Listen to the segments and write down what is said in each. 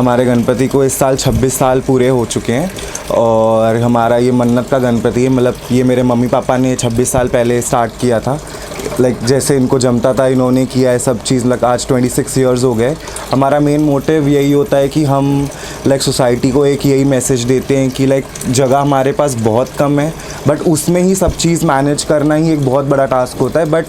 हमारे गणपति को इस साल 26 साल पूरे हो चुके हैं और हमारा ये मन्नत का गणपति है। मतलब ये मेरे मम्मी पापा ने 26 साल पहले स्टार्ट किया था। जैसे इनको जमता था इन्होंने किया है सब चीज़। आज 26 ईयर्स हो गए। हमारा मेन मोटिव यही होता है कि हम सोसाइटी को एक यही मैसेज देते हैं कि जगह हमारे पास बहुत कम है, बट उसमें ही सब चीज़ मैनेज करना ही एक बहुत बड़ा टास्क होता है। बट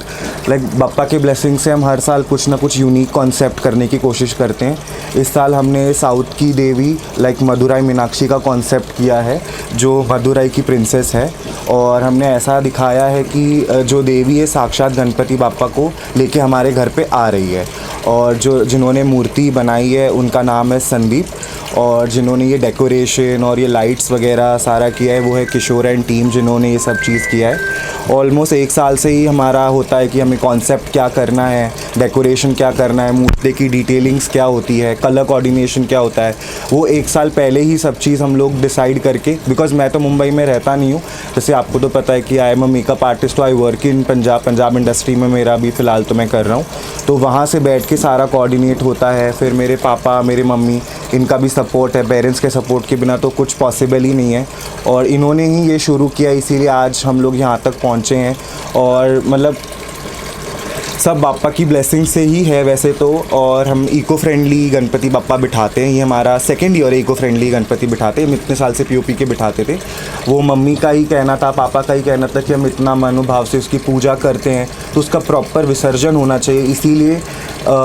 बापा के ब्लेसिंग से हम हर साल कुछ ना कुछ यूनिक कॉन्सेप्ट करने की कोशिश करते हैं। इस साल हमने साउथ की देवी मदुराई मीनाक्षी का कॉन्सेप्ट किया है, जो मदुराई की प्रिंसेस है, और हमने ऐसा दिखाया है कि जो देवी है साक्षात गणपति बापा को लेके हमारे घर पे आ रही है। और जिन्होंने मूर्ति बनाई है उनका नाम है संदीप, और जिन्होंने ये डेकोरेशन और ये लाइट्स वगैरह सारा किया है वो है किशोर एंड टीम, जिन्होंने ये सब चीज़ किया है। ऑलमोस्ट 1 साल से ही हमारा होता है कि हमें कॉन्सेप्ट क्या करना है, डेकोरेशन क्या करना है, मूर्ति की डिटेलिंग्स क्या होती है, कलर कोऑर्डिनेशन क्या होता है, वो 1 साल पहले ही सब चीज़ हम लोग डिसाइड करके, बिकॉज मैं तो मुंबई में रहता नहीं हूँ, जैसे आपको तो पता है कि I am a makeup artist, तो I work in Punjab industry में मेरा अभी फ़िलहाल तो मैं कर रहा हूँ, तो वहाँ से बैठ के सारा कोऑर्डिनेट होता है। फिर मेरे पापा मेरे मम्मी इनका भी सपोर्ट है, पेरेंट्स के सपोर्ट के बिना तो कुछ पॉसिबल ही नहीं है, और इन्होंने ही ये शुरू किया, इसीलिए आज हम लोग यहाँ तक पहुँचे हैं। और मतलब सब बापा की ब्लेसिंग से ही है वैसे तो। और हम इको फ्रेंडली गणपति बापा बिठाते हैं, ये हमारा 2nd year eco friendly Ganpati बिठाते हैं। हम इतने साल से पीओपी के बिठाते थे, वो मम्मी का ही कहना था, पापा का ही कहना था कि हम इतना मनोभाव से उसकी पूजा करते हैं तो उसका प्रॉपर विसर्जन होना चाहिए, इसीलिए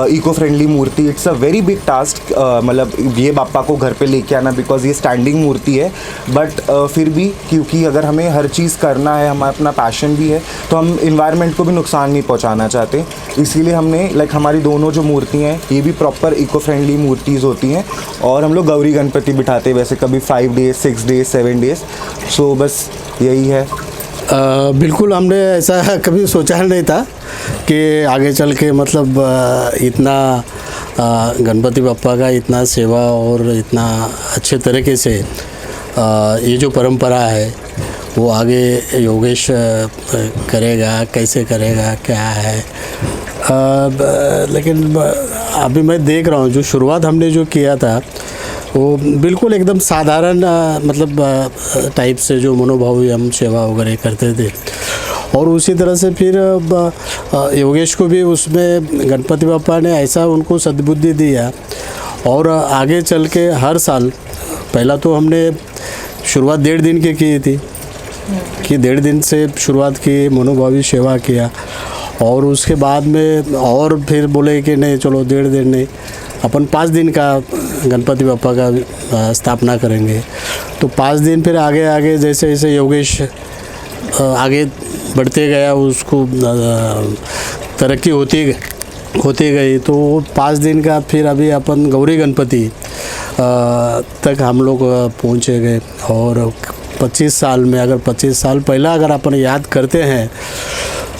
इको फ्रेंडली मूर्ति। It's a very big task, मतलब ये बापा को घर पे लेके आना, बिकॉज ये स्टैंडिंग मूर्ति है, बट फिर भी क्योंकि अगर हमें हर चीज़ करना है, हमारा अपना पैशन भी है, तो हम इन्वायरमेंट को भी नुकसान नहीं पहुंचाना चाहते, इसीलिए हमने हमारी दोनों जो मूर्तियाँ हैं ये भी प्रॉपर इको फ्रेंडली मूर्तिज़ होती हैं। और हम लोग गौरी गणपति बिठाते हैं, वैसे कभी 5 डेज़ 6 डेज़ 7 डेज़, सो बस यही है। बिल्कुल हमने ऐसा कभी सोचा नहीं था कि आगे चल के मतलब इतना गणपति बप्पा का इतना सेवा और इतना अच्छे तरीके से ये जो परंपरा है वो आगे योगेश करेगा, कैसे करेगा, क्या है। लेकिन अभी मैं देख रहा हूँ जो शुरुआत हमने जो किया था वो बिल्कुल एकदम साधारण मतलब टाइप से जो मनोभावी हम सेवा वगैरह करते थे, और उसी तरह से फिर योगेश को भी उसमें गणपति बापा ने ऐसा उनको सद्बुद्धि दिया, और आगे चल के हर साल, पहला तो हमने शुरुआत 1.5 दिन की थी कि 1.5 दिन से शुरुआत की, मनोभावी सेवा किया, और उसके बाद में और फिर बोले कि नहीं चलो 1.5 दिन नहीं, अपन 5 दिन का गणपति बापा का स्थापना करेंगे। तो 5 दिन फिर आगे आगे जैसे जैसे योगेश आगे बढ़ते गया, उसको तरक्की होती गई, तो 5 दिन का फिर अभी अपन गौरी गणपति तक हम लोग पहुँचे गए। और 25 साल में, अगर 25 साल पहला अगर अपन याद करते हैं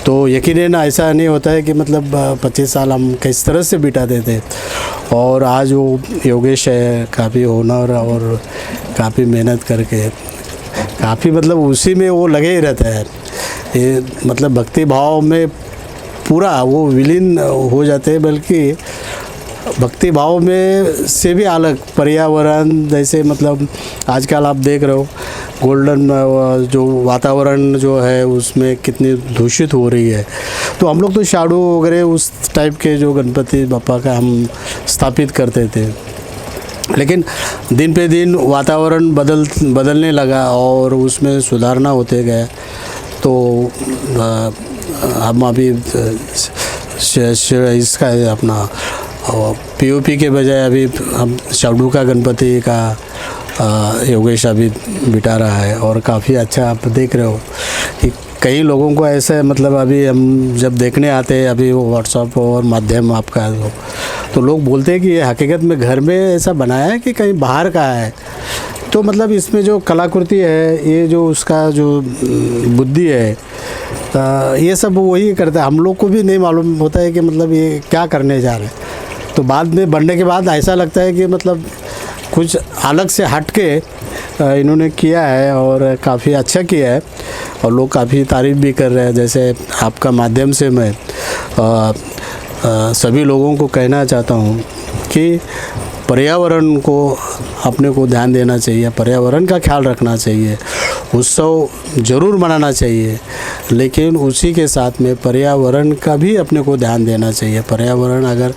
तो यकीनन ऐसा नहीं होता है कि मतलब 25 साल हम किस तरह से बिताते थे। और आज वो योगेश है, काफ़ी हुनर और काफ़ी मेहनत करके काफ़ी मतलब उसी में वो लगे ही रहता है। ये मतलब भक्ति भाव में पूरा वो विलीन हो जाते हैं, बल्कि भक्ति भाव में से भी अलग पर्यावरण, जैसे मतलब आजकल आप देख रहे हो गोल्डन जो वातावरण जो है उसमें कितनी दूषित हो रही है, तो हम लोग तो शाडू वगैरह उस टाइप के जो गणपति बापा का हम स्थापित करते थे। लेकिन दिन पे दिन वातावरण बदलने लगा और उसमें सुधारना होते गए, तो हम अभी इसका अपना पीओपी के बजाय अभी हम शाडू का गणपति का योगेश अभी बिठा रहा है, और काफ़ी अच्छा आप देख रहे हो कि कई लोगों को ऐसे मतलब अभी हम जब देखने आते हैं, अभी वो व्हाट्सएप और माध्यम आपका तो लोग बोलते हैं कि ये हकीकत में घर में ऐसा बनाया है कि कहीं बाहर का है। तो मतलब इसमें जो कलाकृति है, ये जो उसका जो बुद्धि है, ये सब वही करता है। हम लोग को भी नहीं मालूम होता है कि मतलब ये क्या करने जा रहे हैं, तो बाद में बनने के बाद ऐसा लगता है कि मतलब कुछ अलग से हट के इन्होंने किया है और काफ़ी अच्छा किया है, और लोग काफ़ी तारीफ़ भी कर रहे हैं। जैसे आपका माध्यम से मैं सभी लोगों को कहना चाहता हूँ कि पर्यावरण को अपने को ध्यान देना चाहिए, पर्यावरण का ख्याल रखना चाहिए। उत्सव ज़रूर मनाना चाहिए, लेकिन उसी के साथ में पर्यावरण का भी अपने को ध्यान देना चाहिए। पर्यावरण अगर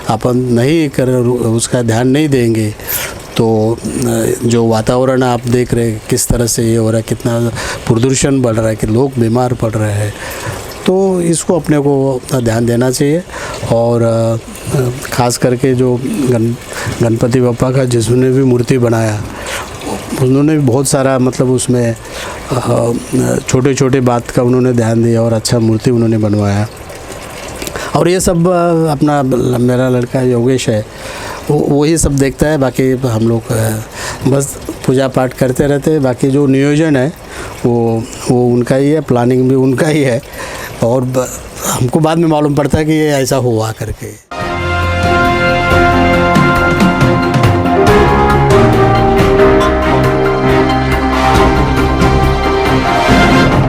अपन नहीं कर उसका ध्यान नहीं देंगे तो जो वातावरण आप देख रहे हैं किस तरह से ये हो रहा है, कितना प्रदूषण बढ़ रहा है, कि लोग बीमार पड़ रहे हैं, तो इसको अपने को ध्यान देना चाहिए। और ख़ास करके जो गणपति बप्पा का जिसने भी मूर्ति बनाया उन्होंने भी बहुत सारा मतलब उसमें छोटे छोटे बात का उन्होंने ध्यान दिया और अच्छा मूर्ति उन्होंने बनवाया। और ये सब अपना मेरा लड़का योगेश है, वही सब देखता है। बाकी हम लोग बस पूजा पाठ करते रहते हैं। बाकी जो नियोजन है वो उनका ही है, प्लानिंग भी उनका ही है। और हमको बाद में मालूम पड़ता है कि ये ऐसा हुआ करके।